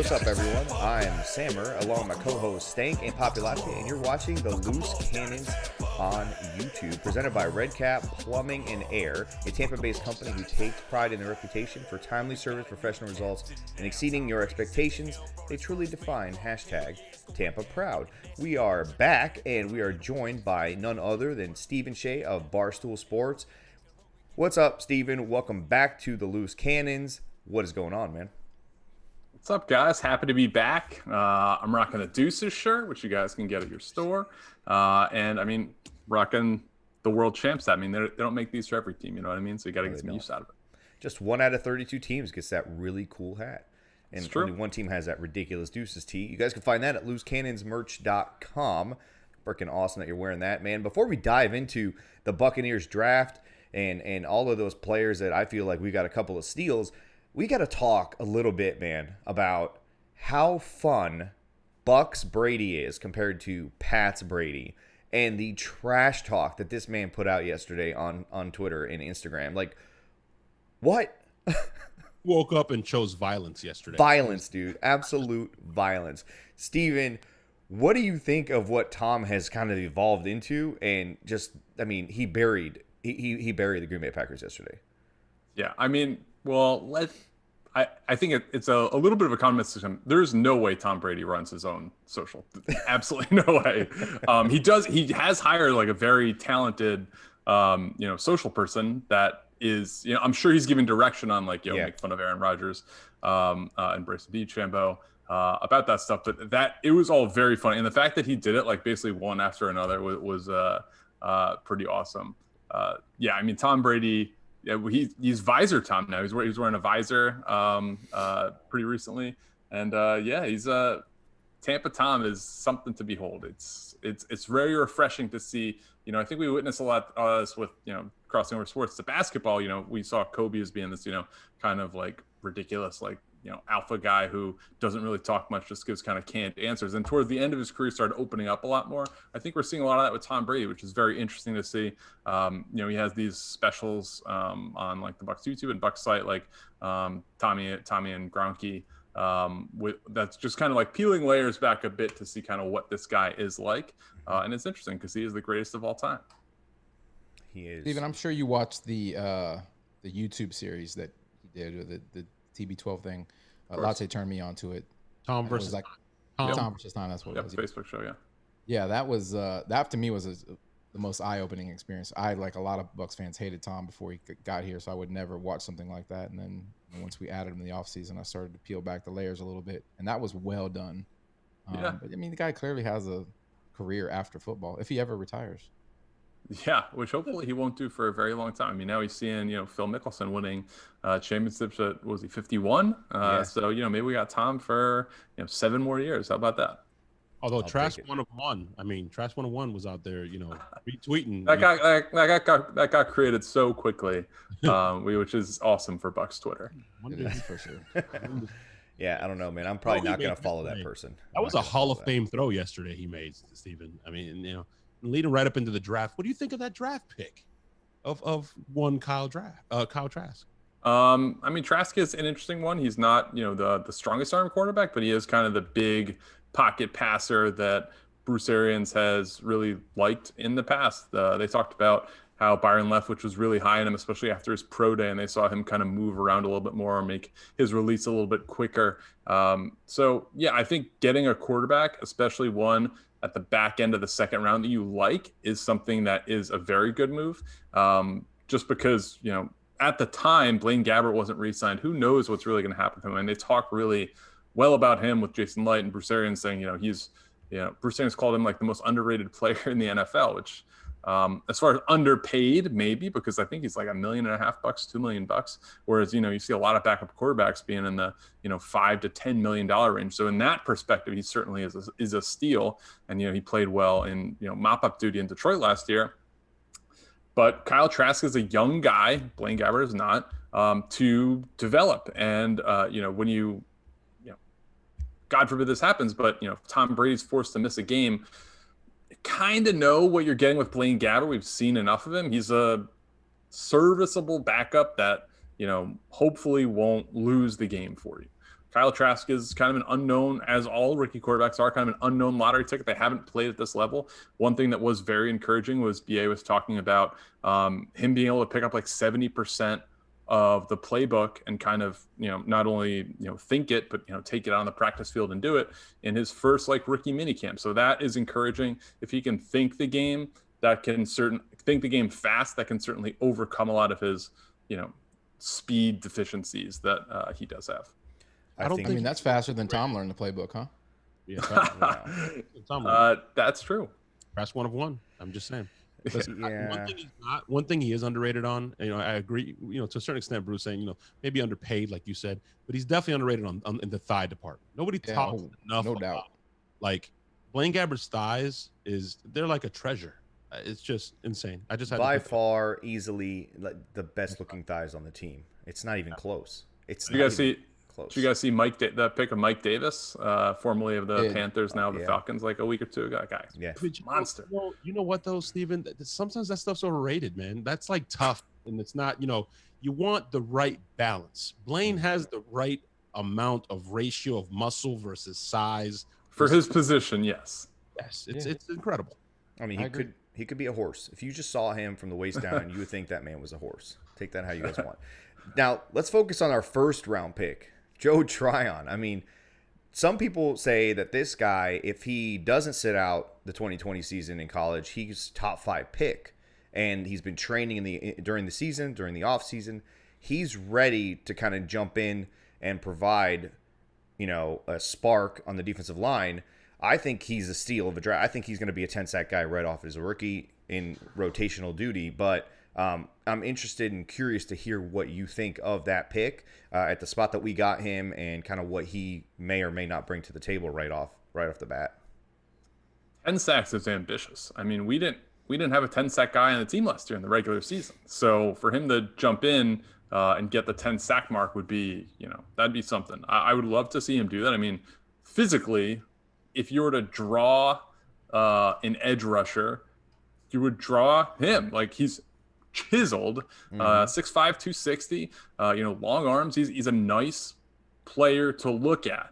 What's up, everyone? I'm Sammer, along with my co-host Stank and Populati, and you're watching the Loose Cannons on YouTube, presented by Redcap Plumbing and Air, a Tampa-based company who takes pride in their reputation for timely service, professional results, and exceeding your expectations. They truly define Tampa Proud. We are back, and we are joined by none other than Stephen Cheah of Barstool Sports. What's up, Stephen? Welcome back to the Loose Cannons. What is going on, man? What's up, guys? Happy to be back. I'm rocking the Deuces shirt, which you guys can get at your store. And I mean, rocking the world champs. I mean, they don't make these for every team, you know what I mean? So you got to get some use out of it. Just 1 out of 32 teams gets that really cool hat. And only one team has that ridiculous Deuces tee. You guys can find that at loosecannonsmerch.com. Freaking awesome that you're wearing that, man. Before we dive into the Buccaneers draft and all of those players that I feel like we got a couple of steals, we got to talk a little bit, man, about how fun Bucs-Brady is compared to Pats-Brady and the trash talk that this man put out yesterday on Twitter and Instagram. Like, what? Woke up and chose violence yesterday. Violence, dude. Absolute violence. Steven, what do you think of what Tom has kind of evolved into? And just, I mean, he buried the Green Bay Packers yesterday. Yeah, I mean, well, I think it's a little bit of a comment system. There's no way Tom Brady runs his own social. Absolutely no way. He has hired like a very talented, social person that is, I'm sure he's giving direction on like, make fun of Aaron Rodgers, embrace the beach, Shambo, about that stuff. But it was all very funny. And the fact that he did it like basically one after another was pretty awesome. I mean, Tom Brady, he's visor Tom now. He's wearing a visor pretty recently, and he's Tampa Tom is something to behold. It's very refreshing to see. I think we witnessed a lot of this with crossing over sports to basketball. We saw Kobe as being this kind of like ridiculous alpha guy who doesn't really talk much, just gives kind of canned answers. And towards the end of his career, started opening up a lot more. I think we're seeing a lot of that with Tom Brady, which is very interesting to see. He has these specials on like the Bucs YouTube and Bucs site, like Tommy and Gronky. That's just kind of like peeling layers back a bit to see kind of what this guy is like. And it's interesting because he is the greatest of all time. He is. Steven, I'm sure you watched the YouTube series that he did, or the TB12 thing. Latte turned me on to it. Tom versus Tom versus Tom. That's what it was. Facebook show, yeah. Yeah, that was that to me was the most eye-opening experience. I, like a lot of Bucs fans, hated Tom before he got here, so I would never watch something like that. And then once we added him in the offseason, I started to peel back the layers a little bit, and that was well done. But I mean, the guy clearly has a career after football if he ever retires. Yeah, which hopefully he won't do for a very long time. I mean, now he's seeing, Phil Mickelson winning championships at, was he 51? So, maybe we got Tom for, 7 more years. How about that? Although Trash 101, I mean, Trash 101 was out there, retweeting. That got created so quickly, which is awesome for Bucs Twitter. It is, for sure. Yeah, I don't know, man. I'm probably not going to follow that person. That was a Hall of Fame throw yesterday he made, Stephen. I mean, leading right up into the draft. What do you think of that draft pick of one Kyle Trask? I mean, Trask is an interesting one. He's not, the strongest arm quarterback, but he is kind of the big pocket passer that Bruce Arians has really liked in the past. They talked about how Byron Leftwich was really high on him, especially after his pro day, and they saw him kind of move around a little bit more, make his release a little bit quicker. I think getting a quarterback, especially one at the back end of the second round that you like, is something that is a very good move. Just because, at the time, Blaine Gabbert wasn't re-signed. Who knows what's really going to happen to him? And they talk really well about him with Jason Light and Bruce Arians saying, Bruce Arians called him like the most underrated player in the NFL, which as far as underpaid, maybe, because I think he's like $1.5 million, $2 million. Whereas, you see a lot of backup quarterbacks being in the, $5 to $10 million range. So in that perspective, he certainly is a steal. And, he played well in, mop-up duty in Detroit last year. But Kyle Trask is a young guy, Blaine Gabbert is not, to develop. And, when you God forbid this happens, but, Tom Brady's forced to miss a game, kind of know what you're getting with Blaine Gabbert. We've seen enough of him. He's a serviceable backup that, hopefully won't lose the game for you. Kyle Trask is kind of an unknown, as all rookie quarterbacks are, kind of an unknown lottery ticket. They haven't played at this level. One thing that was very encouraging was BA was talking about him being able to pick up like 70% of the playbook and kind of, not only, think it, but, take it out on the practice field and do it in his first like rookie minicamp. So that is encouraging. If he can think the game, think the game fast, that can certainly overcome a lot of his, speed deficiencies that he does have. I mean, that's faster than Tom learned the playbook, huh? Yeah, that's true. That's one of one. I'm just saying. Listen, one thing he is underrated on. I agree. To a certain extent, Bruce saying maybe underpaid, like you said, but he's definitely underrated on in the thigh department. Nobody talks enough. No doubt. Like Blaine Gabbert's thighs they're like a treasure. It's just insane. I just had by far easily like the best looking thighs on the team. It's not even close. It's you guys see. Did you guys see the pick of Mike Davis, formerly of the Panthers, now the Falcons, like a week or two ago? That guy, monster. You know what though, Steven? Sometimes that stuff's overrated, man. That's like tough, and it's not. You want the right balance. Blaine has the right amount of ratio of muscle versus size for his position. Yes, it's incredible. I mean, he could be a horse. If you just saw him from the waist down, you would think that man was a horse. Take that how you guys want. Now let's focus on our first round pick. Joe Tryon. I mean, some people say that this guy, if he doesn't sit out the 2020 season in college, he's top 5 pick. And he's been training during the season, during the off season. He's ready to kind of jump in and provide, a spark on the defensive line. I think he's a steal of a draft. I think he's going to be a 10-sack guy right off as a rookie in rotational duty. But I'm interested and curious to hear what you think of that pick at the spot that we got him and kind of what he may or may not bring to the table right off the bat. 10 sacks is ambitious. I mean, we didn't have a 10-sack guy on the team last year in the regular season. So for him to jump in and get the 10-sack mark would be, that'd be something. I would love to see him do that. I mean, physically, if you were to draw an edge rusher, you would draw him. Like he's chiseled, 6'5", 260, long arms. He's a nice player to look at.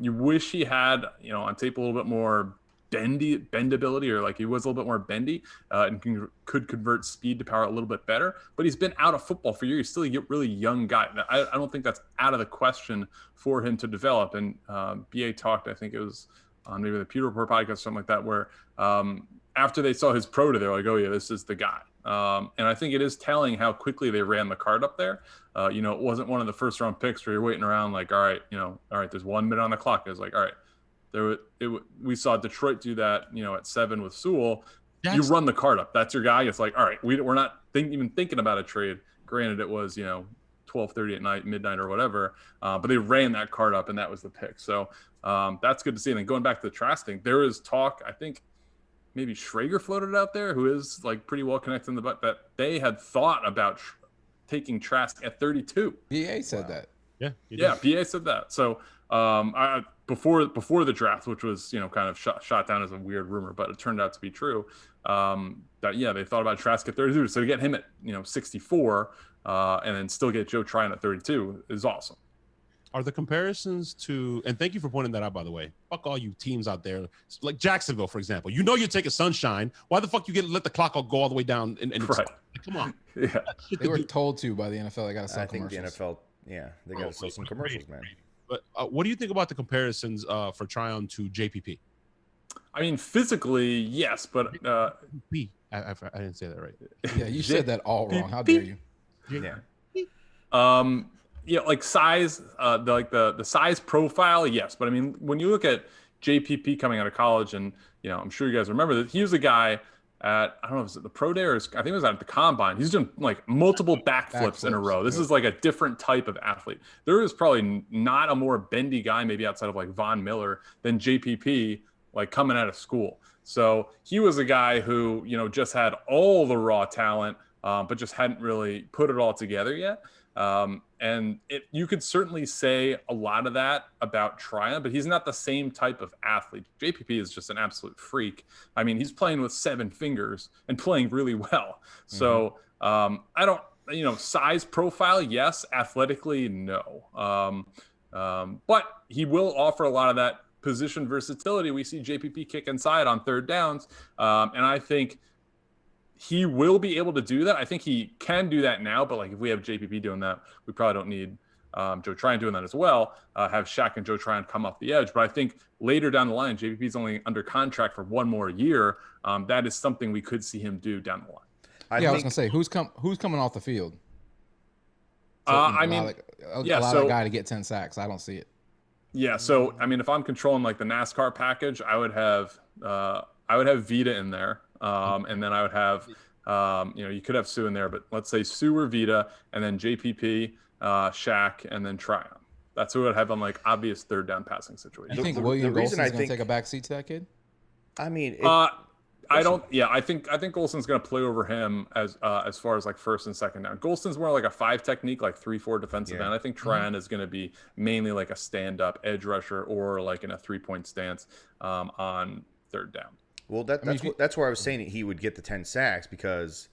You wish he had, on tape a little bit more bendability, or like he was a little bit more bendy and could convert speed to power a little bit better. But he's been out of football for years. He's still a really young guy. I don't think that's out of the question for him to develop. And BA talked, I think it was on maybe the Pewter Report podcast or something like that, where after they saw his pro day, they're like, oh yeah, this is the guy. And I think it is telling how quickly they ran the card up there. It wasn't one of the first round picks where you're waiting around like, all right, there's 1 minute on the clock. It was like, all right, we saw Detroit do that, at 7 with Sewell. You run the card up. That's your guy. It's like, all right, we're not even thinking about a trade. Granted, it was, 12:30 at night, midnight or whatever. But they ran that card up and that was the pick. So that's good to see. And then going back to the Trask thing, there is talk, I think, maybe Schrager floated out there, who is like pretty well connected in the butt, that they had thought about taking Trask at 32. BA said that. Yeah, BA said that. So before the draft, which was kind of shot down as a weird rumor, but it turned out to be true. They thought about Trask at 32. So to get him at 64 and then still get Joe Tryon at 32 is awesome. Are the comparisons to, and thank you for pointing that out, by the way, fuck all you teams out there, like Jacksonville, for example. You take a Sunshine. Why the fuck you let the clock go all the way down? And right. Come on. Yeah. They were told to by the NFL. They got to sell commercials. I think the NFL, they got to sell some commercials, man. But what do you think about the comparisons for Tryon to JPP? I mean, physically, yes, but I didn't say that right. Yeah, you said that all wrong. How dare you? Yeah. Like size, the size profile, yes. But I mean, when you look at JPP coming out of college, and I'm sure you guys remember that he was a guy at, I don't know if it was at the pro day or I think it was at the combine. He's doing like multiple backflips in a row. This is like a different type of athlete. There is probably not a more bendy guy, maybe outside of like Von Miller, than JPP, like coming out of school. So he was a guy who, just had all the raw talent, but just hadn't really put it all together yet. And you could certainly say a lot of that about Tryon, but he's not the same type of athlete. JPP is just an absolute freak. I mean, he's playing with 7 fingers and playing really well. So I don't, size profile, yes. Athletically, no. But he will offer a lot of that position versatility. We see JPP kick inside on third downs. And I think he will be able to do that. I think he can do that now, but like if we have JPP doing that, we probably don't need Joe Tryon doing that as well. Have Shaq and Joe Tryon come off the edge. But I think later down the line, JPP is only under contract for one more year. That is something we could see him do down the line. I was gonna say who's coming off the field. So, allow that guy to get 10 sacks. I don't see it. Yeah, so I mean, if I'm controlling like the NASCAR package, I would have Vita in there, and then I would have you could have Sue in there, but let's say Sue or Vita, and then JPP, Shaq, and then Tryon. That's who I'd have on like obvious third down passing situation. You think William Golson's going to take a back seat to that kid? I mean, I don't. Yeah, I think Golson's going to play over him as far as like first and second down. Golson's more like a 5 technique, like 3-4 defensive end. I think Tryon is going to be mainly like a stand up edge rusher or like in a 3-point stance on third down. Well, that's where I was saying he would get the 10 sacks because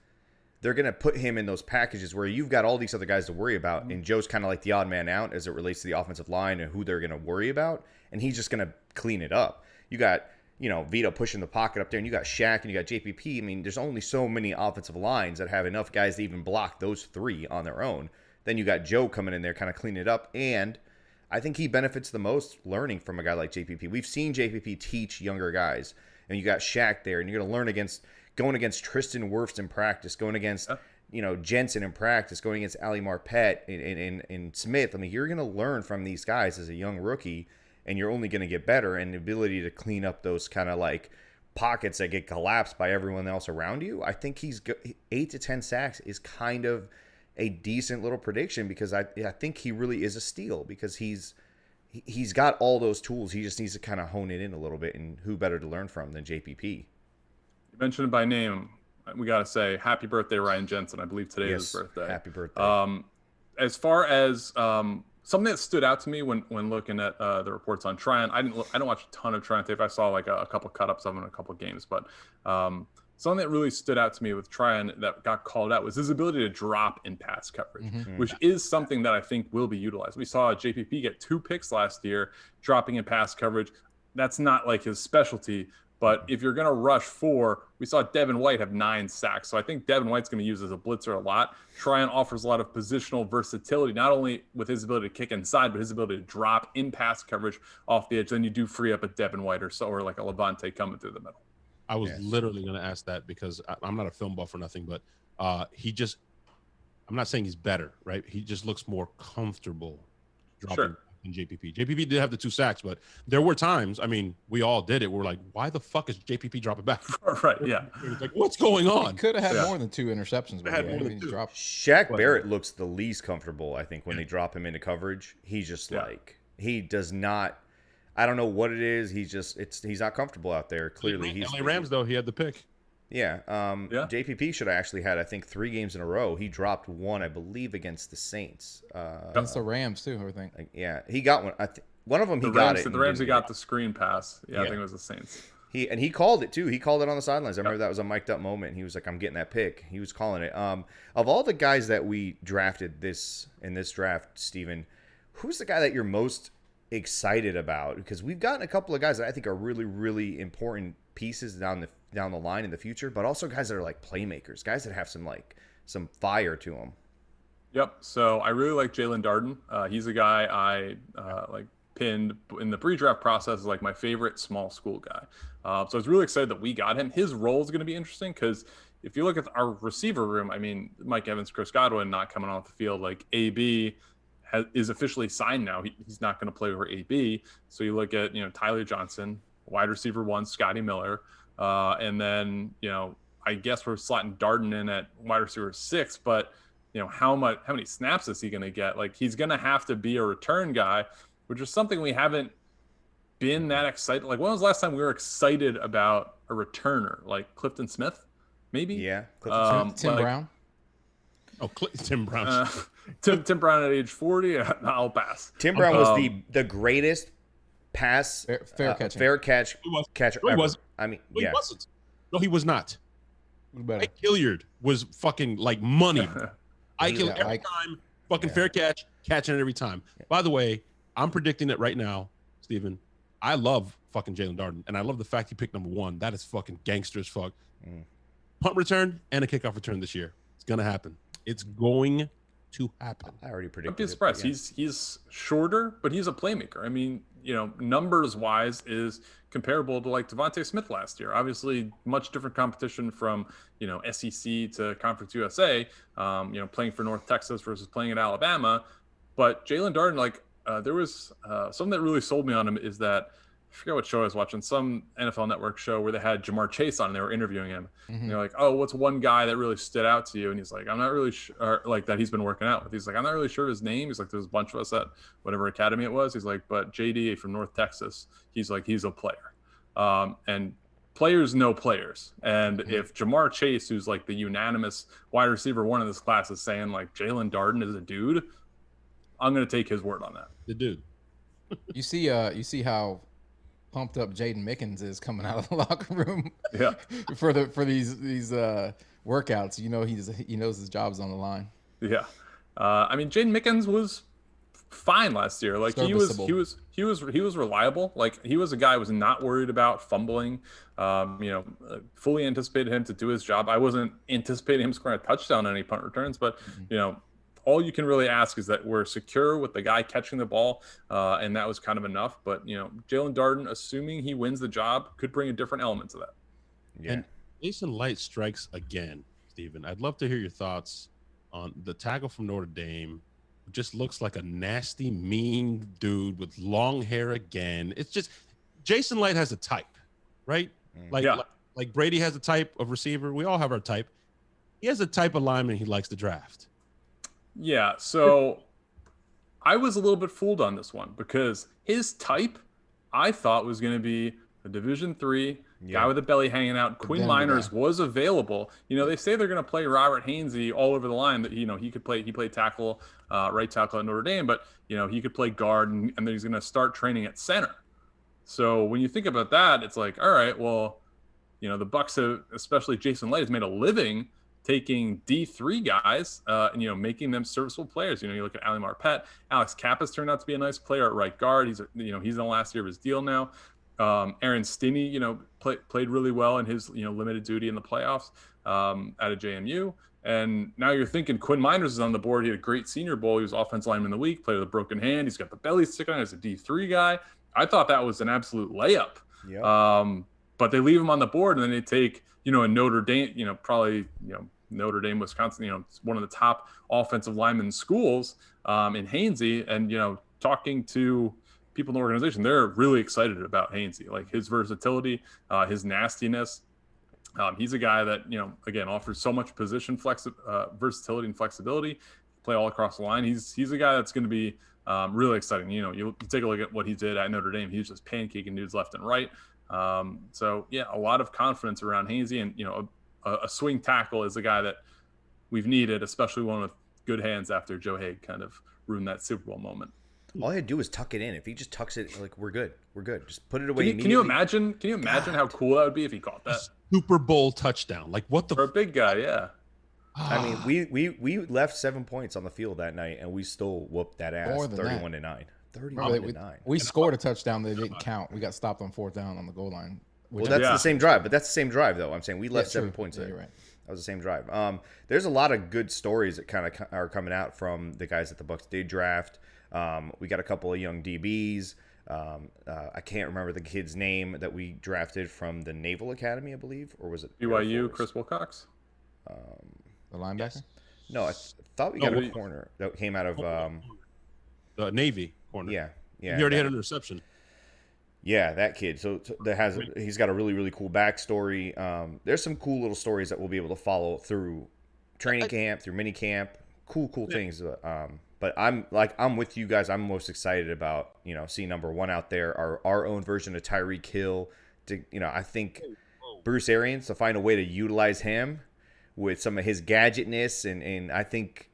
they're going to put him in those packages where you've got all these other guys to worry about, and Joe's kind of like the odd man out as it relates to the offensive line and who they're going to worry about, and he's just going to clean it up. You got Vito pushing the pocket up there, and you got Shaq, and you got JPP. I mean, there's only so many offensive lines that have enough guys to even block those 3 on their own. Then you got Joe coming in there kind of cleaning it up, and I think he benefits the most learning from a guy like JPP. We've seen JPP teach younger guys, and you got Shaq there, and you're going to learn going against Tristan Wirfs in practice, going against Jensen in practice, going against Ali Marpet and Smith. I mean, you're going to learn from these guys as a young rookie, and you're only going to get better. And the ability to clean up those kind of like pockets that get collapsed by everyone else around you. I think 8 to 10 sacks is kind of a decent little prediction because I think he really is a steal because he's got all those tools. He just needs to kind of hone it in a little bit, and who better to learn from than JPP? You mentioned it by name. We got to say happy birthday, Ryan Jensen. I believe today is his birthday. Happy birthday. As far as something that stood out to me when looking at the reports on Tryon, I don't watch a ton of Tryon tape. I saw like a couple cut-ups of him in a couple games, but something that really stood out to me with Tryon that got called out was his ability to drop in pass coverage, which is something that I think will be utilized. We saw JPP get 2 picks last year, dropping in pass coverage. That's not like his specialty, but if you're going to rush 4, we saw Devin White have 9 sacks. So I think Devin White's going to use as a blitzer a lot. Tryon offers a lot of positional versatility, not only with his ability to kick inside, but his ability to drop in pass coverage off the edge. Then you do free up a Devin White or like a Levante coming through the middle. I was literally going to ask that because I'm not a film buff or nothing, but I'm not saying he's better, right? He just looks more comfortable dropping in JPP. JPP did have the 2 sacks, but there were times, I mean, we all did it. We're like, why the fuck is JPP dropping back? Right, yeah. It's like, what's going on? He could have had more than 2 interceptions. But Shaq Barrett looks the least comfortable, I think, when they drop him into coverage. He's just he does not, I don't know what it is. He's not comfortable out there. Clearly, LA Rams though, he had the pick. Yeah. JPP should have actually had, I think, 3 games in a row. He dropped 1, I believe, against the Saints. Against the Rams too, I think. He got one. One of them got it. The Rams, he got the screen pass. Yeah, I think it was the Saints. He called it too. He called it on the sidelines. I remember that was a mic'd up moment. He was like, "I'm getting that pick." He was calling it. Of all the guys that we drafted in this draft, Steven, who's the guy that you're most excited about? Because we've gotten a couple of guys that I think are really, really important pieces down the line in the future, but also guys that are like playmakers, guys that have some fire to them. Yep. So I really like Jalen Darden. He's a guy I pinned in the pre-draft process as like my favorite small school guy. So I was really excited that we got him. His role is going to be interesting because if you look at our receiver room, I mean, Mike Evans, Chris Godwin not coming off the field. Like AB is officially signed now. He's not going to play over AB. So you look at Tyler Johnson, wide receiver 1, Scotty Miller, and then I guess we're slotting Darden in at wide receiver 6, but how many snaps is he going to get? Like, he's going to have to be a return guy, which is something we haven't been that excited. Like, when was the last time we were excited about a returner? Like Clifton Smith, maybe? Yeah. Tim Brown. Oh, Tim Brown. Tim Brown at age 40. I'll pass. Tim Brown was the greatest pass fair catcher no, he wasn't. I mean, no, he wasn't. No, he was not. Ike Hilliard was fucking like money. Ike Hilliard every time, fucking fair catching it every time. By the way, I'm predicting it right now, Steven. I love fucking Jalen Darden, and I love the fact he picked number 1. That is fucking gangster as fuck. Punt return and a kickoff return this year. It's gonna happen. It's going to happen. I already predicted. I'm surprised. He's shorter, but he's a playmaker. I mean, numbers wise is comparable to like Devontae Smith last year. Obviously, much different competition from SEC to Conference USA. Playing for North Texas versus playing at Alabama. But Jalen Darden, there was something that really sold me on him is that I forget what show I was watching, some NFL Network show where they had Jamar Chase on and they were interviewing him. And they're like, oh, what's one guy that really stood out to you? And he's like, I'm not really sure, like that he's been working out with. He's like, I'm not really sure his name. He's like, there's a bunch of us at whatever academy it was. He's like, but JD from North Texas, he's like, he's a player. And players know players. And if Jamar Chase, who's like the unanimous wide receiver one of this class, is saying like Jalen Darden is a dude, I'm going to take his word on that. The dude. You see how pumped up Jaden Mickens is coming out of the locker room. Yeah. for these workouts. He knows his job's on the line. Yeah. I mean, Jaden Mickens was fine last year. Like he was reliable. Like he was a guy who was not worried about fumbling. Fully anticipated him to do his job. I wasn't anticipating him scoring a touchdown on any punt returns, but all you can really ask is that we're secure with the guy catching the ball, and that was kind of enough. But Jalen Darden, assuming he wins the job, could bring a different element to that. Yeah. And Jason Light strikes again, Steven. I'd love to hear your thoughts on the tackle from Notre Dame. Who just looks like a nasty, mean dude with long hair again. It's just Jason Light has a type, right? Like Brady has a type of receiver. We all have our type. He has a type of lineman he likes to draft. Yeah, so I was a little bit fooled on this one because his type I thought was going to be a Division III guy with a belly hanging out. Quinn Miners was available. They say they're going to play Robert Hainsey all over the line. That he could play. He played tackle, right tackle at Notre Dame, but he could play guard, and then he's going to start training at center. So when you think about that, it's like, all right, well, the Bucs have, especially Jason Light, has made a living taking D3 guys and making them serviceable players. You look at Ali Marpet, Alex Kappas turned out to be a nice player at right guard. He's in the last year of his deal now. Aaron Stinney, played really well in his limited duty in the playoffs out of JMU. And now you're thinking Quinn Miners is on the board. He had a great Senior Bowl. He was offensive lineman of the week, played with a broken hand. He's got the belly stick on. He's a D3 guy. I thought that was an absolute layup. Yep. But they leave him on the board, and then they take a Notre Dame, probably Notre Dame, Wisconsin, one of the top offensive lineman schools in Hainsey, and talking to people in the organization, they're really excited about Hainsey, like his versatility, his nastiness. He's a guy that again offers so much position versatility and flexibility, play all across the line. He's a guy that's going to be really exciting. You take a look at what he did at Notre Dame. He was just pancaking dudes left and right. So yeah, a lot of confidence around Hainsey, and a swing tackle is a guy that we've needed, especially one with good hands after Joe Haig kind of ruined that Super Bowl moment. All he had to do is tuck it in. If he just tucks it, like, we're good. We're good. Just put it away immediately. Can you imagine how cool that would be if he caught that? Super Bowl touchdown. Like, what the? For a big guy, yeah. I mean, we left 7 points on the field that night, and we still whooped that ass 31-9. 31-9. We scored a touchdown that didn't count. We got stopped on 4th down on the goal line. Well, that's the same drive, but that's the same drive, though. I'm saying we left 7 points there. You're right. That was the same drive. There's a lot of good stories that kind of are coming out from the guys that the Bucs did draft. We got a couple of young DBs. I can't remember the kid's name that we drafted from the Naval Academy, I believe, or was it BYU? Chris Wilcox, the linebacker. Yes. No, I thought we got a corner that came out of the Navy corner. Yeah. He already had an interception. Yeah, that kid. So he's got a really, really cool backstory. There's some cool little stories that we'll be able to follow through training camp, through mini camp. Cool things. But I'm with you guys. I'm most excited about seeing number 1 out there, our own version of Tyreek Hill. I think Bruce Arians, to find a way to utilize him with some of his gadgetness, and I think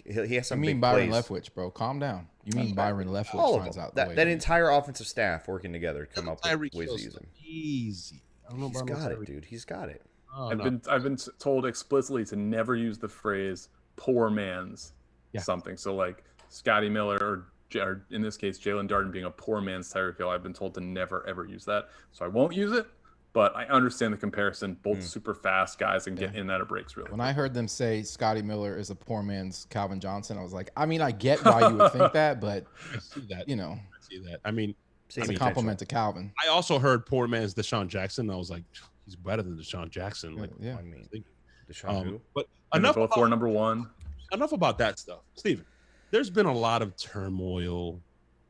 he has some. You mean big Byron plays. Leftwich, bro? Calm down. You mean Byron Leftwich All of finds them. out That entire offensive staff working together to come up with ways to use him. Easy. I don't know He's about got it, dude. He's got it. Oh, I've been told explicitly to never use the phrase "poor man's" something. So like Scotty Miller or or in this case, Jalen Darden being a poor man's Tyreek Hill. I've been told to never, ever use that. So I won't use it. But I understand the comparison. Both super fast guys and get in and out of breaks really. When I heard them say Scotty Miller is a poor man's Calvin Johnson, I was like, I mean, I get why you would think that, but I see that. you know, I see that. I mean, it's a compliment to Calvin. I also heard poor man's Deshaun Jackson. I was like, he's better than Deshaun Jackson. Like, Yeah. I mean, Deshaun who? But and enough both about, were number one. Enough about that stuff. Steven, there's been a lot of turmoil,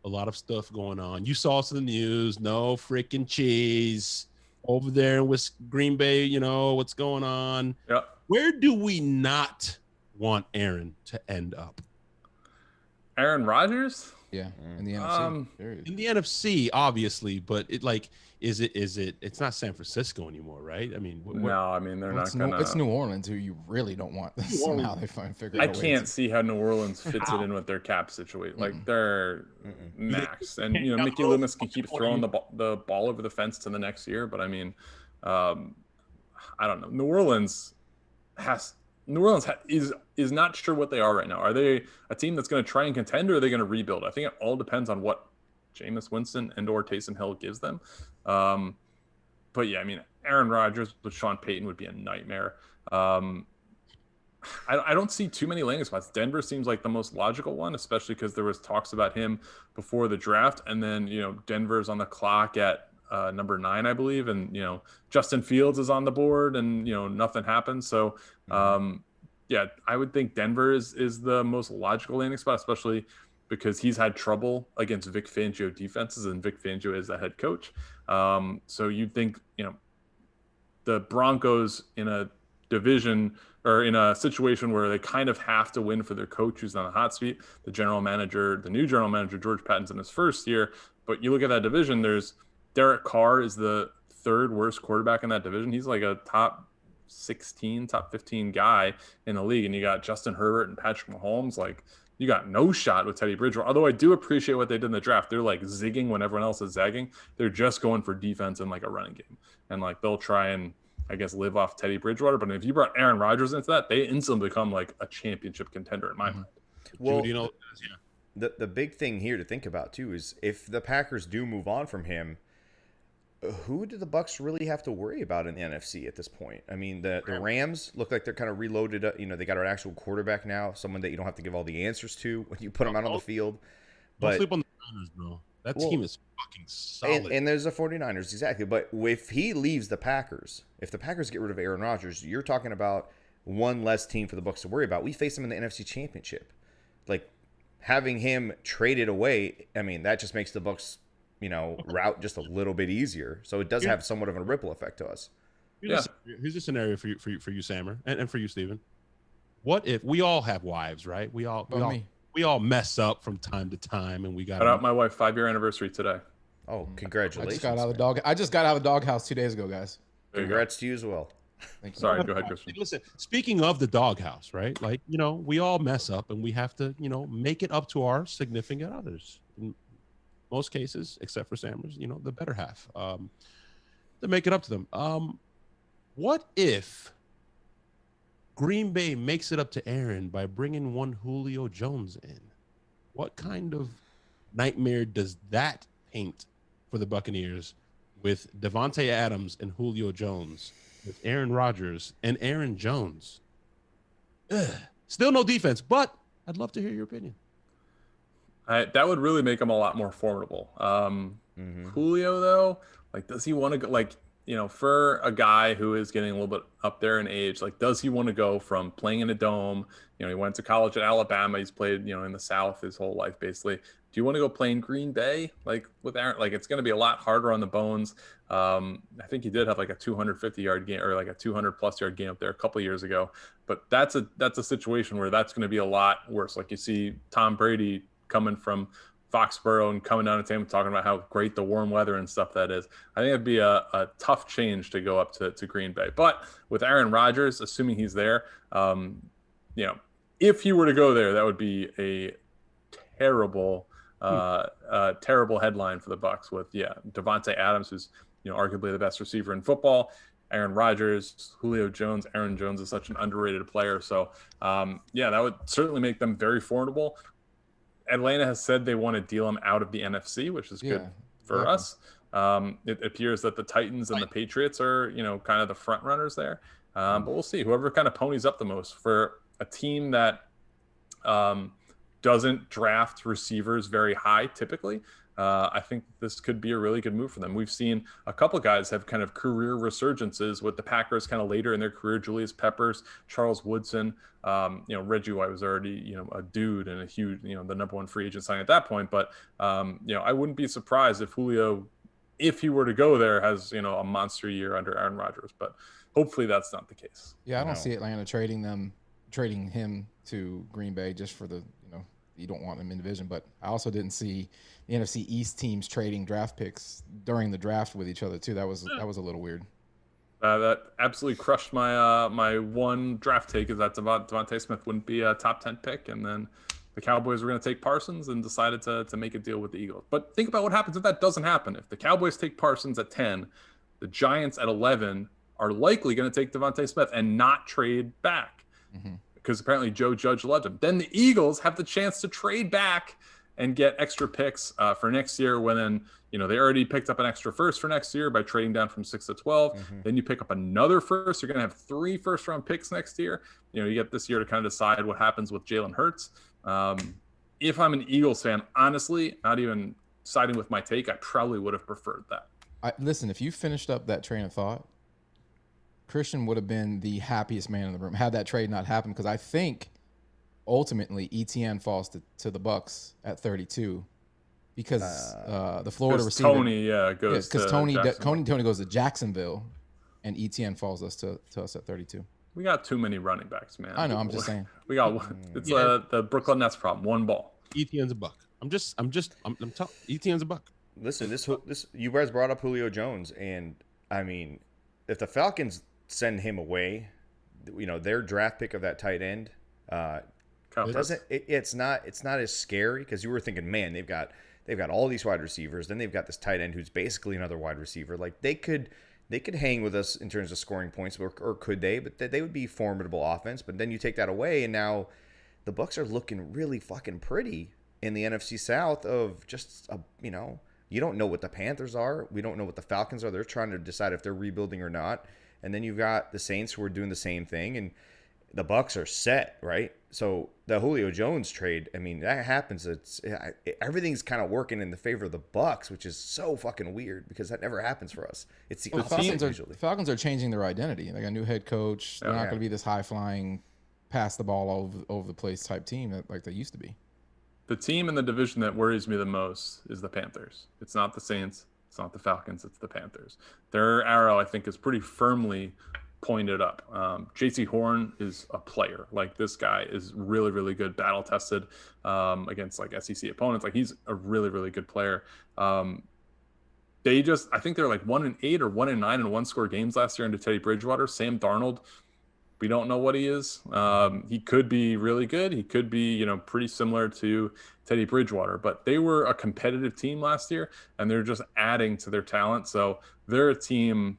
a lot of stuff going on. You saw some of the news. No freaking cheese over there in Green Bay. You know what's going on. Yeah. Where do we not want Aaron to end up? Aaron Rodgers? Yeah, in the NFC. In the NFC, obviously, but is it? It's not San Francisco anymore, right? I mean, no, I mean they're not gonna. It's New Orleans, who you really don't want. Somehow they figure out. I can't see how New Orleans fits it in with their cap situation. Like they're max, and Mickey Loomis can keep throwing the ball over the fence to the next year. But I mean, I don't know. New Orleans is not sure what they are right now. Are they a team that's going to try and contend, or are they going to rebuild? I think it all depends on what Jameis Winston and/or Taysom Hill gives them. But yeah, I mean, Aaron Rodgers with Sean Payton would be a nightmare. I don't see too many landing spots. Denver seems like the most logical one, especially because there was talks about him before the draft, and then Denver's on the clock at number 9, I believe, and Justin Fields is on the board, and nothing happens. So yeah, I would think Denver is the most logical landing spot, especially because he's had trouble against Vic Fangio defenses, and Vic Fangio is the head coach. So you'd think the Broncos in a division or in a situation where they kind of have to win for their coach who's on the hot seat, the new general manager George Patton's in his first year. But you look at that division, there's Derek Carr is the 3rd worst quarterback in that division. He's like a top 16, top 15 guy in the league. And you got Justin Herbert and Patrick Mahomes. Like, you got no shot with Teddy Bridgewater. Although I do appreciate what they did in the draft. They're like zigging when everyone else is zagging. They're just going for defense and like a running game. And like they'll try and, I guess, live off Teddy Bridgewater. But if you brought Aaron Rodgers into that, they instantly become like a championship contender in my mind. Well, the big thing here to think about too is if the Packers do move on from him, who do the Bucs really have to worry about in the NFC at this point? I mean, the Rams look like they're kind of reloaded. They got an actual quarterback now, someone that you don't have to give all the answers to when you put them out on the field. Don't sleep on the Niners, bro. That team is fucking solid. And there's the 49ers, exactly. But if he leaves the Packers, if the Packers get rid of Aaron Rodgers, you're talking about one less team for the Bucs to worry about. We face them in the NFC Championship. Like, having him traded away, I mean, that just makes the Bucs route just a little bit easier. So it does have somewhat of a ripple effect to us. Here's a scenario for you, Sammer, and for you, Steven. What if we all have wives, right? We all mess up from time to time, and we got out my wife 5-year anniversary today. Oh, congratulations! I just got out of the doghouse 2 days ago, guys. Congrats to you as well. Sorry, go ahead, Christian. Listen, speaking of the doghouse, right? Like, we all mess up, and we have to, make it up to our significant others. In most cases, except for Sammer's, the better half, to make it up to them. What if Green Bay makes it up to Aaron by bringing one Julio Jones in? What kind of nightmare does that paint for the Buccaneers with Devontae Adams and Julio Jones, with Aaron Rodgers and Aaron Jones? Still no defense, but I'd love to hear your opinion. That would really make him a lot more formidable. Julio, though, like, does he want to go? Like, for a guy who is getting a little bit up there in age, like, does he want to go from playing in a dome? He went to college at Alabama. He's played, in the South his whole life, basically. Do you want to go play in Green Bay, like with Aaron? Like, it's going to be a lot harder on the bones. I think he did have like a 250-yard game or like a 200+ yard game up there a couple of years ago. But that's a situation where that's going to be a lot worse. Like, you see Tom Brady coming from Foxborough and coming down to Tampa talking about how great the warm weather and stuff that is. I think it'd be a tough change to go up to Green Bay. But with Aaron Rodgers, assuming he's there, if he were to go there, that would be a terrible headline for the Bucs with Devontae Adams, who's arguably the best receiver in football, Aaron Rodgers, Julio Jones. Aaron Jones is such an underrated player. So that would certainly make them very formidable. Atlanta has said they want to deal him out of the NFC, which is good for us. It appears that the Titans and the Patriots are, kind of the front runners there. But we'll see. Whoever kind of ponies up the most for a team that doesn't draft receivers very high typically. I think this could be a really good move for them. We've seen a couple guys have kind of career resurgences with the Packers kind of later in their career. Julius Peppers, Charles Woodson, Reggie White was already, a dude and a huge, the number one free agent signing at that point. But, I wouldn't be surprised if Julio, if he were to go there, has, a monster year under Aaron Rodgers. But hopefully that's not the case. Yeah, I don't see Atlanta trading him to Green Bay just for the, you don't want him in division. But I also didn't see the NFC East teams trading draft picks during the draft with each other too. That was a little weird. That absolutely crushed my my one draft take, is that Devontae Smith wouldn't be a top 10 pick, and then the Cowboys were going to take Parsons and decided to make a deal with the Eagles. But think about what happens if that doesn't happen. If the Cowboys take Parsons at 10, the Giants at 11 are likely going to take Devontae Smith and not trade back. Mm-hmm. Because apparently Joe Judge loved him. Then the Eagles have the chance to trade back and get extra picks for next year, when then, they already picked up an extra first for next year by trading down from 6 to 12. Mm-hmm. Then you pick up another first. You're going to have 3 first-round picks next year. You get this year to kind of decide what happens with Jalen Hurts. If I'm an Eagles fan, honestly, not even siding with my take, I probably would have preferred that. Listen, if you finished up that train of thought, Christian would have been the happiest man in the room had that trade not happened, because I think ultimately ETN falls to the Bucs at 32 because the Florida receiver Tony goes because Tony goes to Jacksonville, and ETN falls to us at 32. We got too many running backs, man. I know. I'm just saying. We got one. It's the Brooklyn Nets problem. One ball. ETN's a buck. I'm telling ETN's a buck. Listen, this you guys brought up Julio Jones, and I mean, if the Falcons send him away, their draft pick of that tight end, it's not as scary, because you were thinking, man, they've got all these wide receivers, then they've got this tight end who's basically another wide receiver. Like they could hang with us in terms of scoring points, or could they? But they would be formidable offense. But then you take that away, and now the Bucs are looking really fucking pretty in the NFC South. Of just you don't know what the Panthers are, we don't know what the Falcons are. They're trying to decide if they're rebuilding or not. And then you've got the Saints who are doing the same thing, and the Bucs are set, right? So the Julio Jones trade, I mean, that happens. Everything's kind of working in the favor of the Bucs, which is so fucking weird, because that never happens for us. It's the opposite usually. The Falcons are changing their identity. They got a new head coach. They're not going to be this high flying, pass the ball all over the place type team like they used to be. The team in the division that worries me the most is the Panthers. It's not the Saints. It's not the Falcons. It's the Panthers. Their arrow, I think, is pretty firmly pointed up. J.C. Horn is a player. Like, this guy is really, really good, battle tested against like SEC opponents. Like, he's a really, really good player. I think they're like 1-8 or 1-9 in one-score games last year under Teddy Bridgewater. Sam Darnold, we don't know what he is. He could be really good. He could be, pretty similar to Teddy Bridgewater. But they were a competitive team last year, and they're just adding to their talent. So they're a team.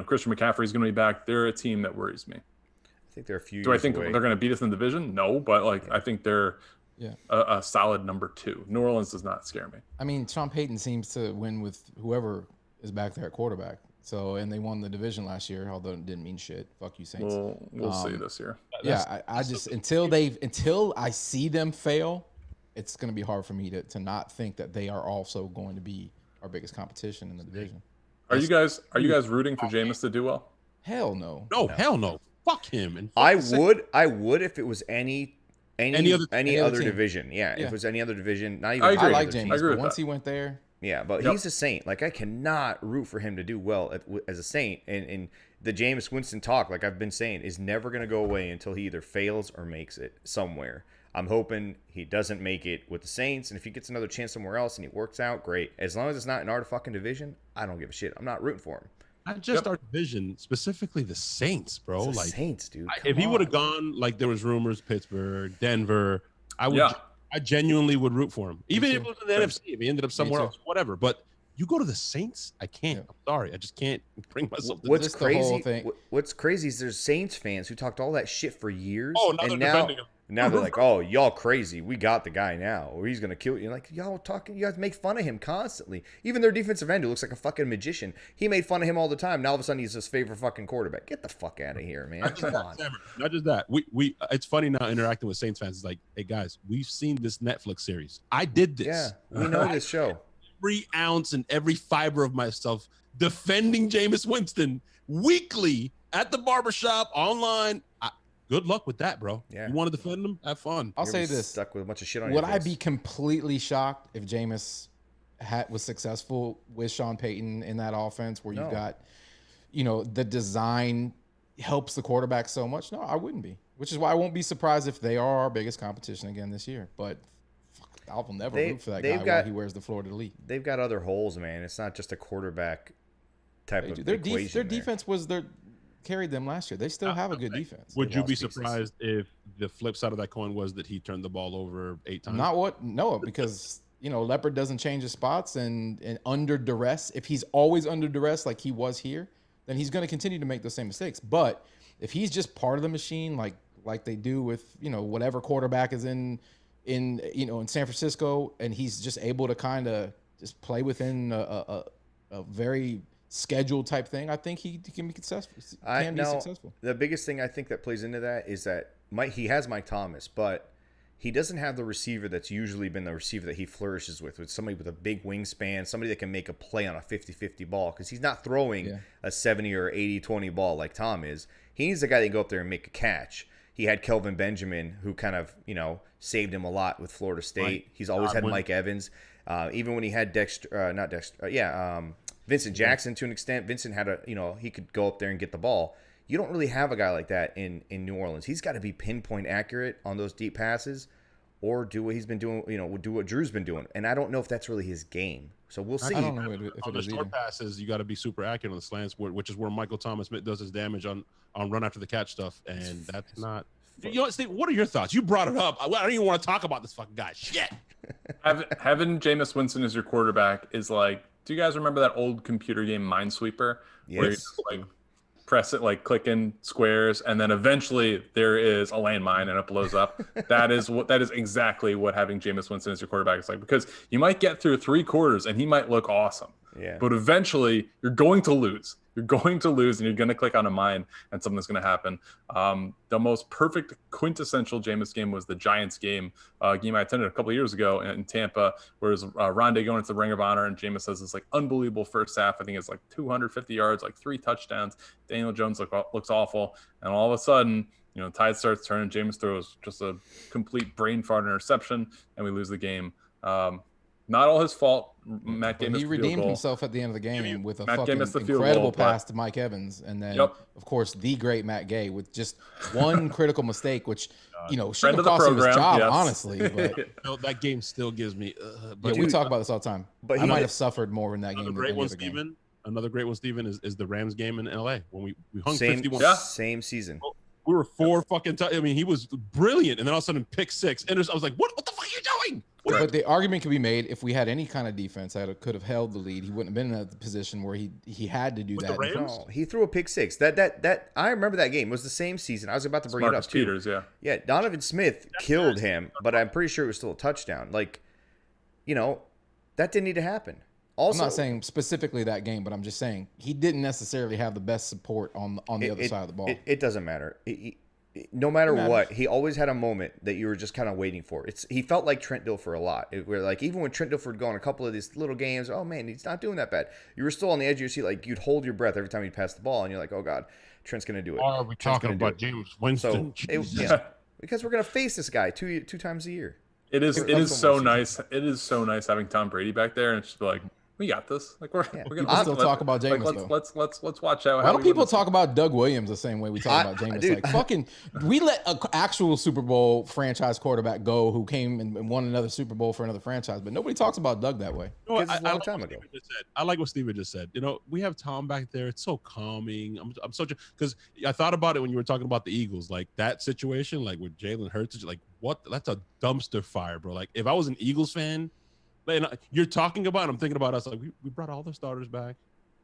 Christian McCaffrey's going to be back. They're a team that worries me. I think they're a few. Do I think they're going to beat us in the division? No, but I think they're a solid number 2. New Orleans does not scare me. I mean, Sean Payton seems to win with whoever is back there at quarterback. So, and they won the division last year, although it didn't mean shit. Fuck you, Saints. We'll see this year. Yeah, I just until I see them fail, it's going to be hard for me to not think that they are also going to be our biggest competition in the division. Are you guys rooting for Jameis to do well? Hell no. No, hell no. Fuck him. And I would if it was any other division. Yeah, if it was any other division, not even. I like Jameis, but once he went there. Yeah, but he's a Saint. Like, I cannot root for him to do well as a Saint. And the Jameis Winston talk, like I've been saying, is never going to go away until he either fails or makes it somewhere. I'm hoping he doesn't make it with the Saints, and if he gets another chance somewhere else and it works out, great. As long as it's not in our fucking division, I don't give a shit. I'm not rooting for him. Not just our division, specifically the Saints, bro. It's the Saints, dude. If he would have gone, like there was rumors, Pittsburgh, Denver, I genuinely would root for him. Even if it was in the NFC, if he ended up somewhere else, whatever. But you go to the Saints, I can't. I'm sorry. I just can't bring myself to What's crazy is there's Saints fans who talked all that shit for years. Oh, now they're defending him. Now they're like, oh, y'all crazy. We got the guy now, or he's gonna kill you. Like, y'all talking, you guys make fun of him constantly. Even their defensive end, who looks like a fucking magician, he made fun of him all the time. Now all of a sudden he's his favorite fucking quarterback. Get the fuck out of here, man. Come on. Not just that. We it's funny now interacting with Saints fans. It's like, hey guys, we've seen this Netflix series. I did this. Yeah, we know this show. Every ounce and every fiber of myself defending Jameis Winston weekly at the barbershop, online. Good luck with that, bro. Yeah. You want to defend him? Have fun. I'll say this. Stuck with a bunch of shit on Would your I face. be completely shocked if Jameis was successful with Sean Payton in that offense where you've got, the design helps the quarterback so much? No, I wouldn't be. Which is why I won't be surprised if they are our biggest competition again this year. But I will never root for that guy while he wears the floor to the league. They've got other holes, man. It's not just a quarterback type of equation. Their defense was carried them last year. They still have a good defense. Would you be surprised if the flip side of that coin was that he turned the ball over 8 times? No, because Leopard doesn't change his spots and under duress. If he's always under duress like he was here, then he's going to continue to make those same mistakes. But if he's just part of the machine, like they do with whatever quarterback is in San Francisco, and he's just able to kind of just play within a very scheduled type thing, I think he can be successful. Be successful. The biggest thing I think that plays into that is that he has Mike Thomas, but he doesn't have the receiver that's usually been the receiver that he flourishes with somebody with a big wingspan, somebody that can make a play on a 50-50 ball, because he's not throwing a 70 or 80-20 ball like Tom is. He needs a guy that can go up there and make a catch. He had Kelvin Benjamin, who kind of, saved him a lot with Florida State. He's always had Mike Evans. Even when he had Vincent Jackson to an extent. Vincent had he could go up there and get the ball. You don't really have a guy like that in New Orleans. He's got to be pinpoint accurate on those deep passes, or do what he's been doing, do what Drew's been doing. And I don't know if that's really his game. So we'll see. I don't know if on the short passes, you got to be super accurate on the slants, which is where Michael Thomas does his damage on run after the catch stuff, and that's not. Steve, what are your thoughts? You brought it up. I don't even want to talk about this fucking guy. Shit. Having Jameis Winston as your quarterback is like, do you guys remember that old computer game Minesweeper? Yes. Where you press it, click in squares, and then eventually there is a landmine and it blows up. That is exactly what having Jameis Winston as your quarterback is like, because you might get through 3 quarters and he might look awesome. Yeah. But eventually you're going to lose. You're going to lose, and you're going to click on a mine, and something's going to happen. The most perfect quintessential Jameis game was the Giants game I attended a couple of years ago in Tampa, where it was Rondé going into the Ring of Honor, and Jameis has this unbelievable first half. I think it's 250 yards, 3 touchdowns. Daniel Jones looks awful, and all of a sudden, tide starts turning. Jameis throws just a complete brain fart interception, and we lose the game. Not all his fault. Matt Gay missed he the field redeemed goal. himself at the end of the game with a Matt Gay fucking missed the field incredible goal, pass to Mike Evans, and then of course the great Matt Gay with just one critical mistake, which should have cost him his job, honestly. But that game still gives me. We talk about this all the time. But I might have suffered more in that game. Another great one, Steven, is the Rams game in LA when we hung 51. Same season. We were 4 fucking times. I mean, he was brilliant, and then all of a sudden pick 6. And I was like, what the fuck are you doing? But the argument could be made, if we had any kind of defense that could have held the lead, he wouldn't have been in that position where he had to do that. No, he threw a pick 6. That I remember that game. It was the same season. I was about to bring Marcus it up too. Peters, Yeah, Donovan Smith killed him, but I'm pretty sure it was still a touchdown. That didn't need to happen. Also, I'm not saying specifically that game, but I'm just saying he didn't necessarily have the best support on the other side of the ball. It doesn't matter. No matter what, he always had a moment that you were just kind of waiting for. He felt like Trent Dilfer a lot. Even when Trent Dilfer would go on a couple of these little games, oh man, he's not doing that bad. You were still on the edge of your seat, you'd hold your breath every time he'd pass the ball, and you're like, oh god, Trent's gonna do it. Are we talking about James Winston? So, because we're gonna face this guy two times a year. It is so nice. It is so nice having Tom Brady back there, and it's just like, we got this. We're gonna still talk about Jameis. Let's watch out. Why don't people talk about Doug Williams the same way we talk about Jameis? We let an actual Super Bowl franchise quarterback go who came and won another Super Bowl for another franchise, but nobody talks about Doug that way. A long time ago. I like what Steven just said. We have Tom back there. It's so calming. I'm so, because I thought about it when you were talking about the Eagles, that situation, with Jalen Hurts, what? That's a dumpster fire, bro. If I was an Eagles fan. And you're talking about, I'm thinking about us, we brought all the starters back.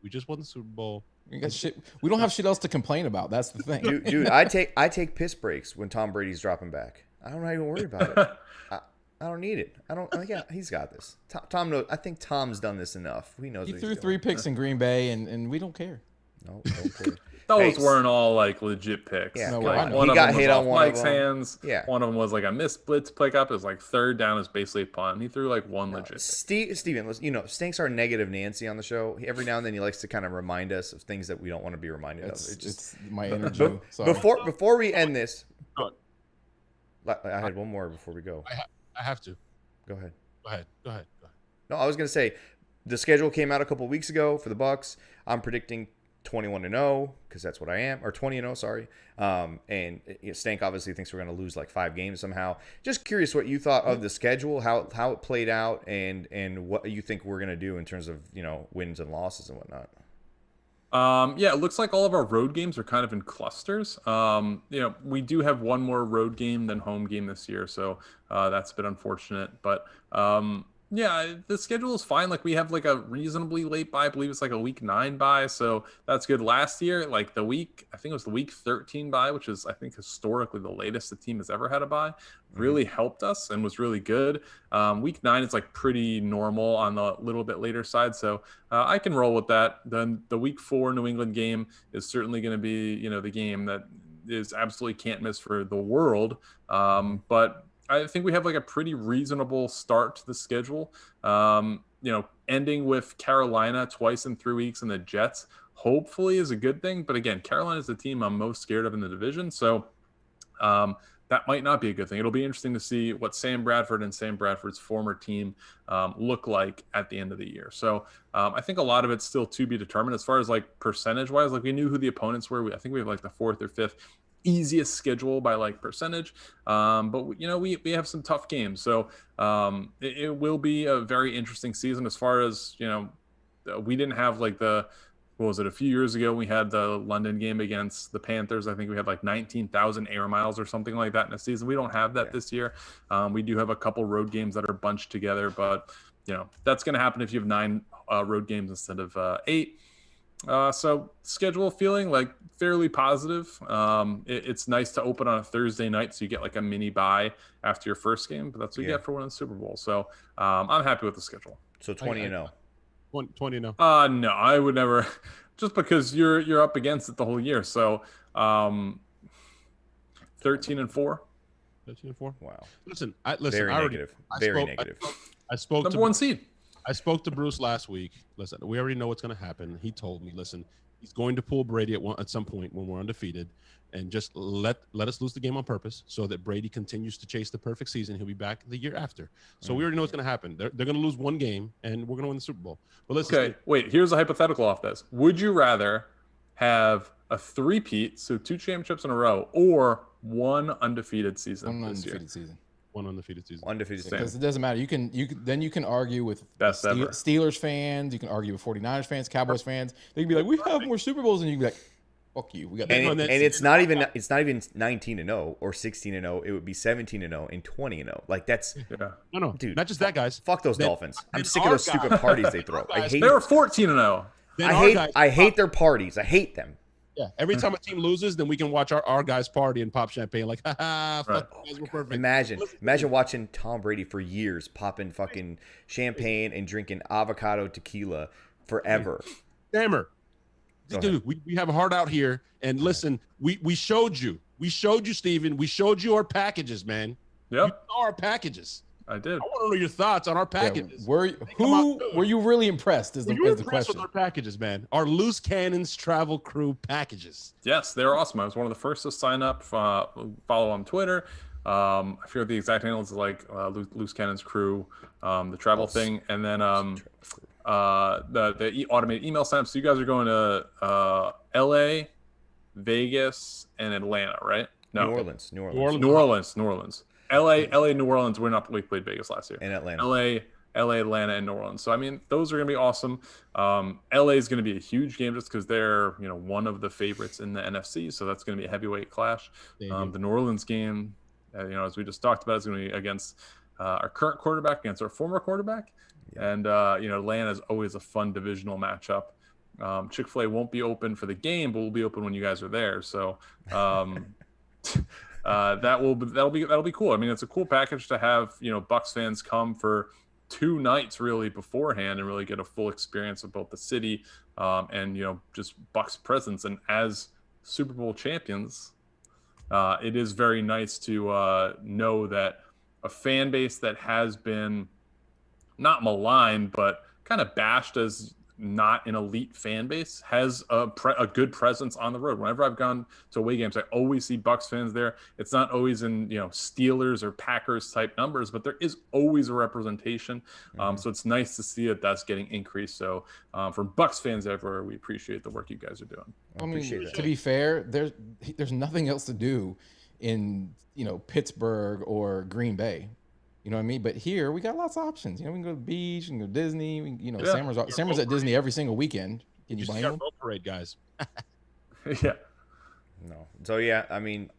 We just won the Super Bowl. We don't have shit else to complain about. That's the thing. Dude, I take piss breaks when Tom Brady's dropping back. I don't even worry about it. I don't need it. Yeah, he's got this. Tom knows. I think Tom's done this enough. He knows. He threw 3 picks in Green Bay, and we don't care. No, don't care. Those weren't all like legit picks. Yeah, like, he got hit on one Mike's hands. Yeah, one of them was like a missed blitz pickup. It was like third down is basically a punt. He threw like one legit. Steven, Stanks our negative Nancy on the show. Every now and then he likes to kind of remind us of things that we don't want to be reminded of. It's my energy. Before we end this, I had one more before we go. I have to. Go ahead. Go ahead. No, I was going to say the schedule came out a couple weeks ago for the Bucs. I'm predicting 21-0 because that's what I am, or 20-0, sorry. And Stank obviously thinks we're going to lose like 5 games somehow. Just curious what you thought of the schedule, how it played out, and what you think we're going to do in terms of wins and losses and whatnot. Yeah, it looks like all of our road games are kind of in clusters. We do have one more road game than home game this year, so that's a bit unfortunate. But yeah, the schedule is fine. Like we have like a reasonably late bye. I believe it's like a week 9 bye, so that's good. Last year, like I think it was the week 13 bye, which is I think historically the latest the team has ever had a bye. Really helped us and was really good. Week 9 is like pretty normal on the little bit later side, so I can roll with that. Then the week 4 New England game is certainly going to be the game that is absolutely can't miss for the world. But I think we have like a pretty reasonable start to the schedule. Ending with Carolina twice in 3 weeks and the Jets hopefully is a good thing. But again, Carolina is the team I'm most scared of in the division. So that might not be a good thing. It'll be interesting to see what Sam Bradford and Sam Bradford's former team look like at the end of the year. So I think a lot of it's still to be determined as far as like percentage wise. Like we knew who the opponents were. I think we have like the 4th or 5th easiest schedule by like percentage, but we have some tough games, so it will be a very interesting season. As far as we didn't have like a few years ago we had the London game against the Panthers. I think we had like 19,000 air miles or something like that in a season. We don't have that this year. We do have a couple road games that are bunched together, but that's going to happen if you have 9 road games instead of 8. So schedule feeling like fairly positive. It's nice to open on a Thursday night, so you get like a mini bye after your first game, but that's what you get for winning the Super Bowl. So I'm happy with the schedule. So 20-0. 20-0. No, I would never, just because you're up against it the whole year. So 13-4. 13-4. Wow. Listen. Very negative. Very negative. I spoke number 1 seed. I spoke to Bruce last week. Listen, we already know what's going to happen. He told me, listen, he's going to pull Brady at some point when we're undefeated, and just let us lose the game on purpose so that Brady continues to chase the perfect season. He'll be back the year after. So we already know what's going to happen. They're going to lose one game, and we're going to win the Super Bowl. But listen. Okay, wait. Here's a hypothetical off this. Would you rather have a 3-peat, so 2 championships in a row, or 1 undefeated season this year? One undefeated season. Undefeated season. Because it doesn't matter. You can argue with Steelers fans. You can argue with 49ers fans, Cowboys fans. They can be like, we have more Super Bowls, and you can be like, fuck you. We got and it's not even 19-0 or 16-0. It would be 17-0 and 20-0. Like that's no, dude. Not just that, guys. Fuck those Dolphins. I'm sick of those stupid parties they throw. I hate. They were 14-0. I hate their parties. I hate them. Yeah, every time a team loses, then we can watch our guys party and pop champagne like, ha fuck, you guys were perfect. Imagine watching Tom Brady for years popping fucking champagne and drinking avocado tequila forever. Dammer. Dude, we have a heart out here, and listen, we showed you, Steven, we showed you our packages, man. Yep. You saw our packages. I did. I want to know your thoughts on our packages. Yeah, were you really impressed? Is the question. With our packages, man? Our Loose Cannons Travel Crew packages. Yes, they're awesome. I was one of the first to sign up. Follow on Twitter. I forget the exact handle. It's like Loose Cannons Crew, the travel thing, and then the automated email sign up. So you guys are going to L.A., Vegas, and Atlanta, right? No, New Orleans. LA, New Orleans. We played Vegas last year. And Atlanta. LA, Atlanta, and New Orleans. So I mean, those are going to be awesome. LA is going to be a huge game just because they're one of the favorites in the NFC. So that's going to be a heavyweight clash. The New Orleans game, as we just talked about, is going to be against our current quarterback against our former quarterback. Yeah. And Atlanta is always a fun divisional matchup. Chick-fil-A won't be open for the game, but will be open when you guys are there. So. that'll be cool. I mean, it's a cool package to have, Bucs fans come for 2 nights really beforehand and really get a full experience of both the city and just Bucs presence. And as Super Bowl champions, it is very nice to know that a fan base that has been not maligned but kind of bashed as not an elite fan base has a good presence on the road. Whenever I've gone to away games, I always see Bucs fans there. It's not always in Steelers or Packers type numbers, but there is always a representation. So it's nice to see that that's getting increased. So from Bucs fans everywhere, we appreciate the work you guys are doing. I mean, to be fair, there's nothing else to do in Pittsburgh or Green Bay. You know what I mean? But here we got lots of options. We can go to the beach, we can go to Disney. Sammer's at Disney every single weekend. Can you blame him? Boat parade, guys. Yeah. No. So yeah, I mean,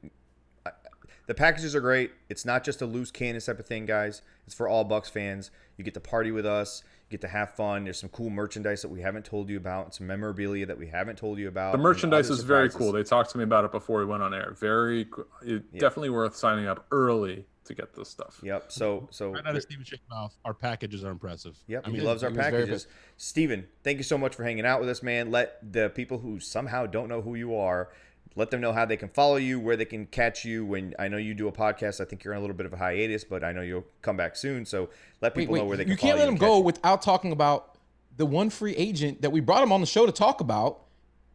the packages are great. It's not just a loose cannon type of thing, guys. It's for all Bucs fans. You get to party with us. You get to have fun. There's some cool merchandise that we haven't told you about, and some memorabilia that we haven't told you about. The merchandise is very cool. They talked to me about it before we went on air. Very cool. Definitely worth signing up early to get this stuff. Yep. So right out of Steven Shake's mouth, our packages are impressive. Yep. He loves our packages. Steven, thank you so much for hanging out with us, man. Let the people who somehow don't know who you are, let them know how they can follow you, where they can catch you. When I know you do a podcast, I think you're on a little bit of a hiatus, but I know you'll come back soon. So let people know where they can follow you. You can't let him go without talking about the one free agent that we brought him on the show to talk about.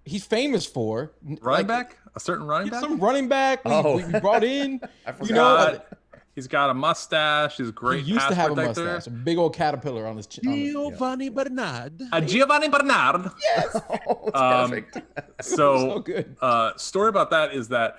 He's famous for running back, a certain running back. Some running back we brought in. I forgot. He's got a mustache. He's great. He used to have a mustache, a big old caterpillar on his chin. Giovanni Bernard. Giovanni Bernard. Yes. Perfect. So good. Story about that is that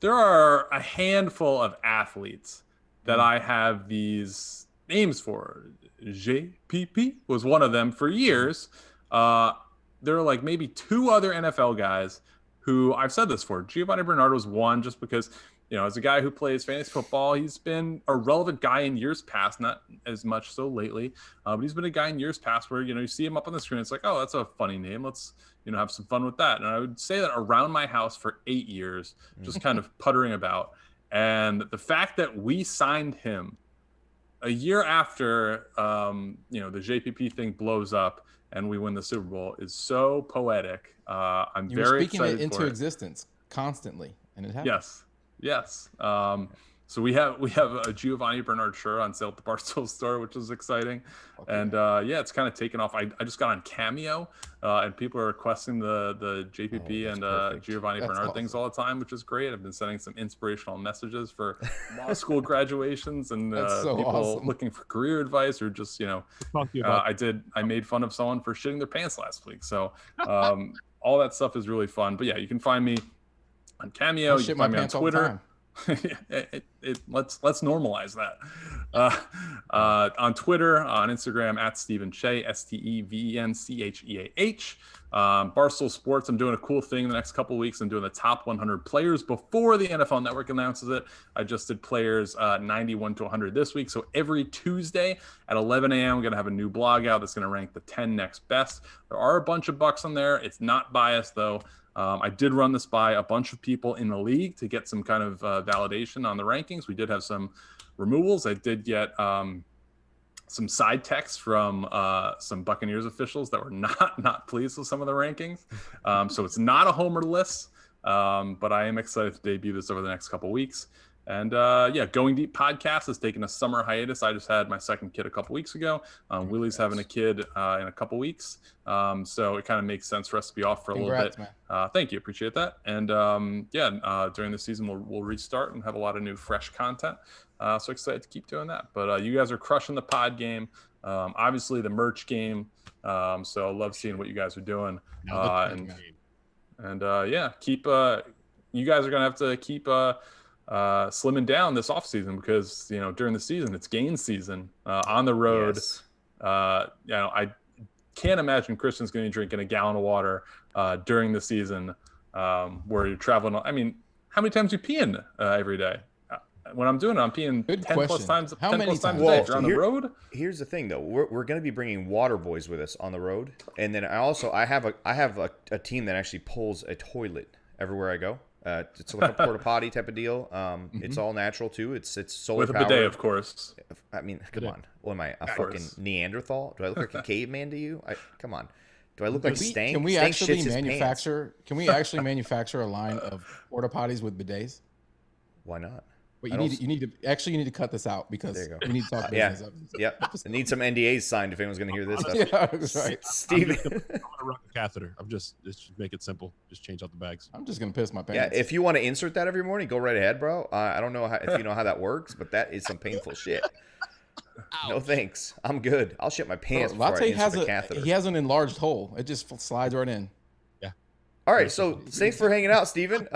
there are a handful of athletes that I have these names for. JPP was one of them for years. There are like maybe 2 other NFL guys who I've said this for. Giovanni Bernard was one, just because as a guy who plays fantasy football, he's been a relevant guy in years past, not as much so lately, but he's been a guy in years past where, you see him up on the screen. It's like, oh, that's a funny name. Let's, have some fun with that. And I would say that around my house for 8 years, just kind of puttering about. And the fact that we signed him a year after, the JPP thing blows up and we win the Super Bowl is so poetic. I'm very excited for it. Speaking it into existence constantly, and it happens. Yes. So we have a Giovanni Bernard shirt on sale at the Barstool store, which is exciting. Okay. And it's kind of taken off. I just got on Cameo, and people are requesting the JPP and Giovanni Bernard things all the time, which is great. I've been sending some inspirational messages for law school graduations and people looking for career advice, or just I made fun of someone for shitting their pants last week. So all that stuff is really fun. But yeah, you can find me on Cameo. You can find me on Twitter. Let's normalize that. On Twitter, on Instagram, at Stephen Cheah, STEVENCHEAH. Barstool Sports, I'm doing a cool thing the next couple of weeks. I'm doing the top 100 players before the NFL Network announces it. I just did players 91 to 100 this week. So every Tuesday at 11 a.m., I'm going to have a new blog out that's going to rank the 10 next best. There are a bunch of Bucs on there. It's not biased, though. I did run this by a bunch of people in the league to get some kind of validation on the rankings. We did have some removals. I did get some side texts from some Buccaneers officials that were not pleased with some of the rankings. So it's not a homer list, but I am excited to debut this over the next couple weeks. And Going Deep podcast has taken a summer hiatus. I just had my second kid a couple weeks ago. Willie's having a kid in a couple weeks. So it kind of makes sense for us to be off for a little bit. Thank you. Appreciate that. And during the season, we'll restart and have a lot of new, fresh content. So excited to keep doing that. But you guys are crushing the pod game. Obviously, the merch game. So I love seeing what you guys are doing. Keep. You guys are going to have to keep slimming down this off season, because during the season it's gain season on the road. Yes. I can't imagine Christian's going to be drinking a gallon of water during the season where you're traveling. I mean, how many times you peeing every day? When I'm doing it, I'm peeing 10 plus times a day. If you're on the road. Here's the thing, though. We're going to be bringing water boys with us on the road, and then I have a team that actually pulls a toilet everywhere I go. It's like a porta potty type of deal. It's all natural too. It's solar with a powered. bidet, of course. I mean, come on. What am I, a fucking Neanderthal? Do I look like a caveman to you? Come on. Do I look like Stank? Can we Stank actually shits his manufacture? pants. Can we actually manufacture a line of porta potties with bidets? Why not? But you need to cut this out because we need to talk business. Yep. I need some NDAs signed if anyone's going to hear this stuff. Yeah, that's right. Steven. I'm gonna rock a catheter. Just make it simple. Just change out the bags. I'm just gonna piss my pants. Yeah, if you want to insert that every morning, go right ahead, bro. I don't know if you know how that works, but that is some painful shit. No thanks. I'm good. I'll shit my pants before I insert the catheter. He has an enlarged hole. It just slides right in. Yeah. All right, so thanks for hanging out, Steven.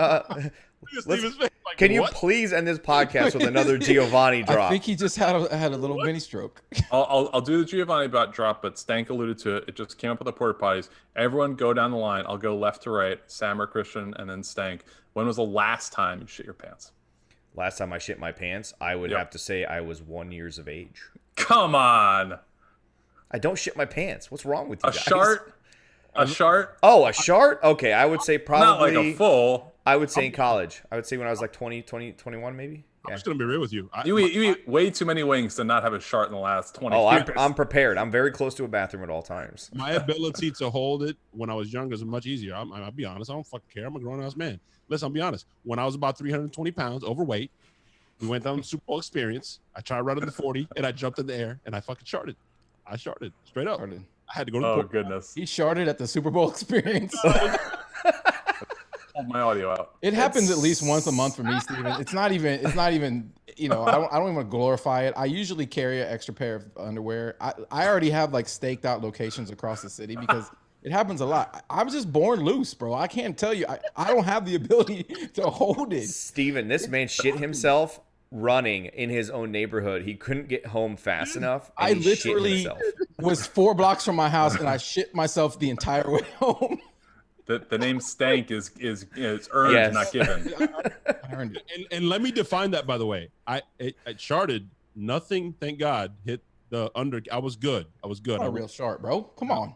Can you please end this podcast with another Giovanni drop? I think he just had a little mini stroke. I'll do the Giovanni drop, but Stank alluded to it. It just came up with the porta potties. Everyone go down the line. I'll go left to right. Sam or Christian, and then Stank. When was the last time you shit your pants? Last time I shit my pants, I would have to say I was 1 year of age. Come on. I don't shit my pants. What's wrong with you guys? A shart? Oh, a shart? Okay, I would say probably. Not like a full. I would say in college. I would say when I was like 20, 21 maybe. Yeah. I'm just going to be real with you. You eat way too many wings to not have a shart in the last 20 years. I'm prepared. I'm very close to a bathroom at all times. My ability to hold it when I was younger is much easier. I'll be honest. I don't fucking care. I'm a grown-ass man. Listen, I'll be honest. When I was about 320 pounds, overweight, we went down the Super Bowl experience. I tried running the 40, and I jumped in the air, and I fucking sharted. I sharted straight up. I had to go to the Oh, goodness. He sharted at the Super Bowl experience. Pulled my audio out. It happens at least once a month for me, Steven. It's not even, you know, I don't even want to glorify it. I usually carry an extra pair of underwear. I already have like staked out locations across the city because it happens a lot. I was just born loose, bro. I can't tell you. I don't have the ability to hold it. Steven, this man shit himself running in his own neighborhood. He couldn't get home fast enough. And I literally was 4 blocks from my house and I shit myself the entire way home. The name Stank is earned, not given. I earned it. And let me define that, by the way. I charted. Nothing, thank God, hit the under. I was good. Not a real shart, bro. Come on.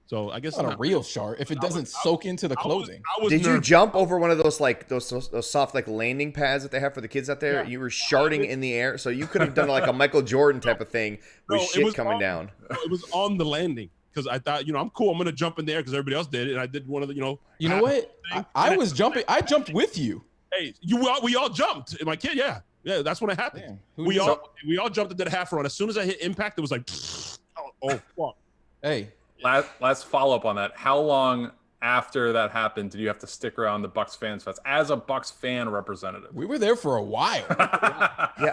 So I guess not a real shart if it doesn't soak into the clothing. Did you jump over one of those like those soft like landing pads that they have for the kids out there? Yeah. You were sharting in the air, so you could have done like a Michael Jordan type of thing with shit coming down. It was on the landing. Because I thought, I'm cool. I'm gonna jump in there because everybody else did it, and I did one of the, You know what? I was jumping. I jumped with you. Hey, we all jumped. My kid, yeah, that's when it happened. We all jumped into the half run. As soon as I hit impact, it was like, oh fuck. Hey, last follow up on that. How long after that happened did you have to stick around the Bucs Fans Fest as a Bucs fan representative? We were there for a while. Yeah,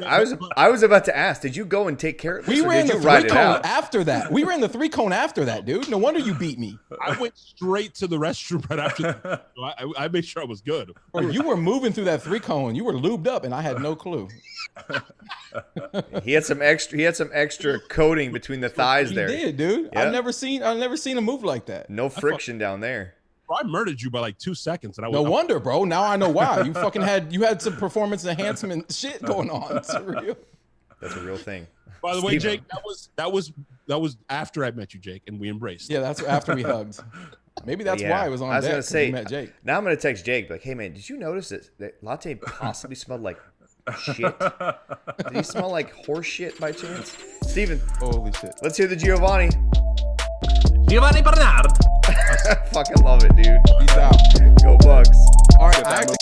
I was about to ask, did you go and take care of this? We ran the 3-cone after that. We ran the 3-cone after that, dude. No wonder you beat me. I went straight to the restroom right after that. So I made sure I was good. Bro, you were moving through that 3-cone. You were lubed up, and I had no clue. He had some extra coating between the thighs there. He did, dude. Yep. I've never seen a move like that. No friction down there. Bro, I murdered you by like 2 seconds, and no wonder, bro. Now I know why. You had some performance enhancement shit going on. It's real. That's a real thing. By the way, Jake, that was after I met you, Jake, and we embraced. Yeah, that's after we hugged. Maybe that's why I was on deck. I was gonna say, met Jake. Now I'm gonna text Jake, like, hey man, did you notice that latte possibly smelled like shit? Did he smell like horse shit by chance? Steven, holy shit. Let's hear the Giovanni. Giovanni Bernard. Fucking love it, dude. Peace out. Go Bucs. All right,